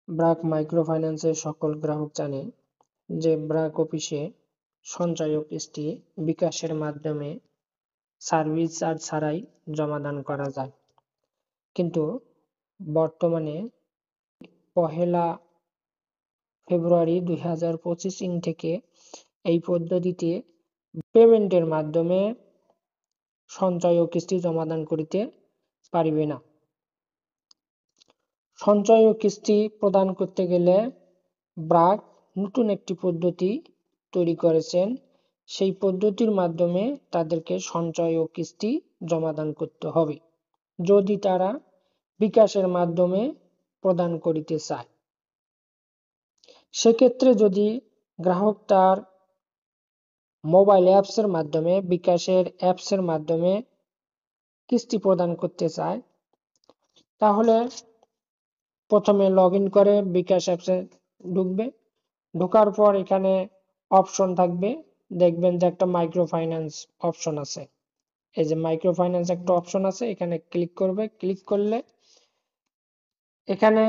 ব্র্যাক মাইক্রোফাইন্যান্সের সকল গ্রাহক জানে যে ব্র্যাক অফিসে সঞ্চয় ও কিস্তি বিকাশের মাধ্যমে সার্ভিস চার্জ ছাড়াই জমাদান করা যায়। কিন্তু বর্তমানে 1 ফেব্রুয়ারি 2025 থেকে এই পদ্ধতিতে পেমেন্টের মাধ্যমে সঞ্চয় ও কিস্তি জমাদান করিতে পারিবে না। সঞ্চয় ও কিস্তি প্রদান করতে গেলে ব্র্যাক নতুন একটি পদ্ধতি তৈরি করেছেন। সেই পদ্ধতির মাধ্যমে তাদেরকে সঞ্চয় ও কিস্তি জমাদান করতে হবে যদি তারা বিকাশের মাধ্যমে প্রদান করিতে চায়। সেক্ষেত্রে যদি গ্রাহক তার মোবাইল অ্যাপসের মাধ্যমে, বিকাশের অ্যাপসের মাধ্যমে কিস্তি প্রদান করতে চায়, তাহলে প্রথমে লগ ইন করে বিকাশ অ্যাপসে ঢুকবে। ঢোকার পর এখানে অপশন থাকবে, দেখবেন যে একটা মাইক্রো ফাইন্যান্স অপশন আছে। এই যে মাইক্রো ফাইন্যান্স একটা অপশন আছে, এখানে ক্লিক করবে। ক্লিক করলে এখানে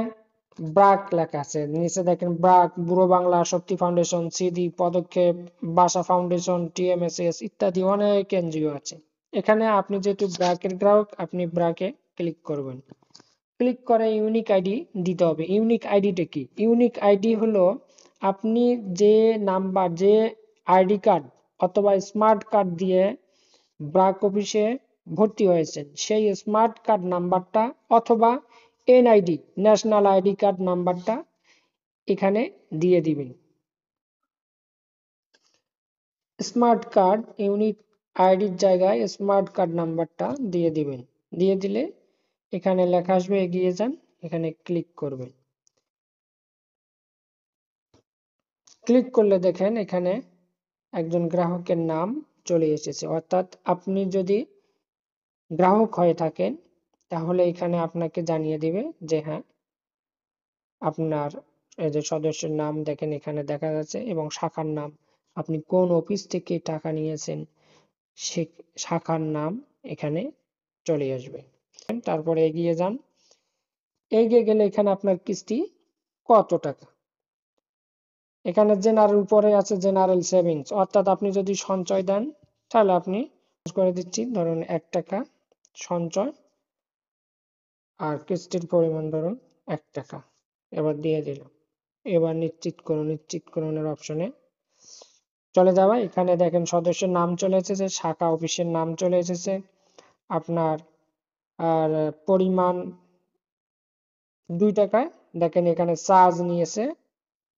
ব্র্যাক লেখা আছে, নিচে দেখেন ব্র্যাক, বুড়ো বাংলা শক্তি ফাউন্ডেশন, সিডি, পদক্ষেপ, বাসা ফাউন্ডেশন, টিএমএসএস ইত্যাদি অনেক এনজিও আছে। এখানে আপনি যেহেতু ব্র্যাকের গ্রাহক, আপনি ব্র্যাকে ক্লিক করবেন। ক্লিক করে ইউনিক আইডি দিতে হবে। ইউনিক আইডিটা কি? ইউনিক আইডি হলো আপনি যে নাম্বার, যে আইডি কার্ড অথবা স্মার্ট কার্ড দিয়ে ব্র্যাক অফিসে ভর্তি হয়েছেন, সেই স্মার্ট কার্ড নাম্বারটা অথবা এনআইডি, ন্যাশনাল আইডি কার্ড নাম্বারটা এখানে দিয়ে দিবেন। স্মার্ট কার্ড ইউনিক আইডির জায়গায় স্মার্ট কার্ড নাম্বারটা দিয়ে দিবেন। দিয়ে দিলে এখানে লেখা আসবে এগিয়ে যান, এখানে ক্লিক করবেন। ক্লিক করলে দেখেন এখানে একজন গ্রাহকের নাম চলে এসেছে। অর্থাৎ আপনি যদি গ্রাহক হয়ে থাকেন তাহলে এখানে আপনাকে জানিয়ে দিবে যে হ্যাঁ, আপনার এই যে সদস্যের নাম দেখেন এখানে দেখা যাচ্ছে এবং শাখার নাম, আপনি কোন অফিস থেকে টাকা নিয়েছেন সে শাখার নাম এখানে চলে আসবে। তারপরে এগিয়ে যান। এগিয়ে গেলে এখানে আপনার কিস্তি কত টাকা, এখানে জেনারেল উপরে আছে জেনারেল সেভিংস, অর্থাৎ আপনি যদি সঞ্চয় দেন তাহলে আপনি করে দিচ্ছি ধরুন 1 টাকা সঞ্চয় আর কিস্তির পরিমাণ ধরুন 1 টাকা, এবার দিয়ে দিলাম। এবার নিশ্চিত করুন, নিশ্চিত করুনের অপশনে চলে যাবে। এখানে দেখেন সদস্যের নাম চলে এসেছে, শাখা অফিসের নাম চলে এসেছে, আপনার আর পরিমাণ 2 টাকায় দেখেন এখানে চার্জ নিয়েছে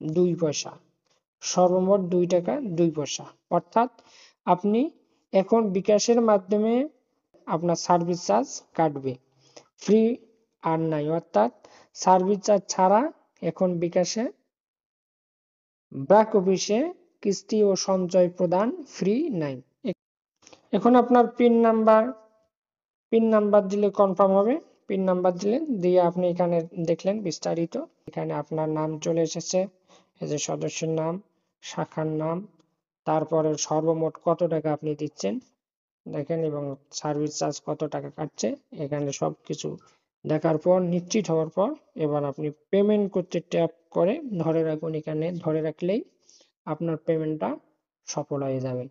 2 পয়সা, সর্বমোট 2 টাকা 2 পয়সা। অর্থাৎ আপনি এখন বিকাশের মাধ্যমে আপনার সার্ভিস চার্জ কাটবে, ফ্রি আর নাই। অর্থাৎ সার্ভিস চার্জ ছাড়া এখন বিকাশে ব্র্যাক অফিসে কিস্তি ও সঞ্চয় প্রদান ফ্রি নাই। এখন আপনার পিন নাম্বার দিলে কনফার্ম হবে। পিন নাম্বার দিলে দিয়ে আপনি এখানে দেখলেন বিস্তারিত, এখানে আপনার নাম চলে এসেছে, এই যে সদস্যের নাম, শাখার নাম, তারপরে সর্বমোট কত টাকা আপনি দিচ্ছেন দেখেন এবং সার্ভিস চার্জ কত টাকা কাটছে, এখানে সবকিছু দেখার পর নিশ্চিত হওয়ার পর এবার আপনি পেমেন্ট করতে ট্যাপ করে ধরে রাখুন। এখানে ধরে রাখলেই আপনার পেমেন্টটা সফল হয়ে যাবে।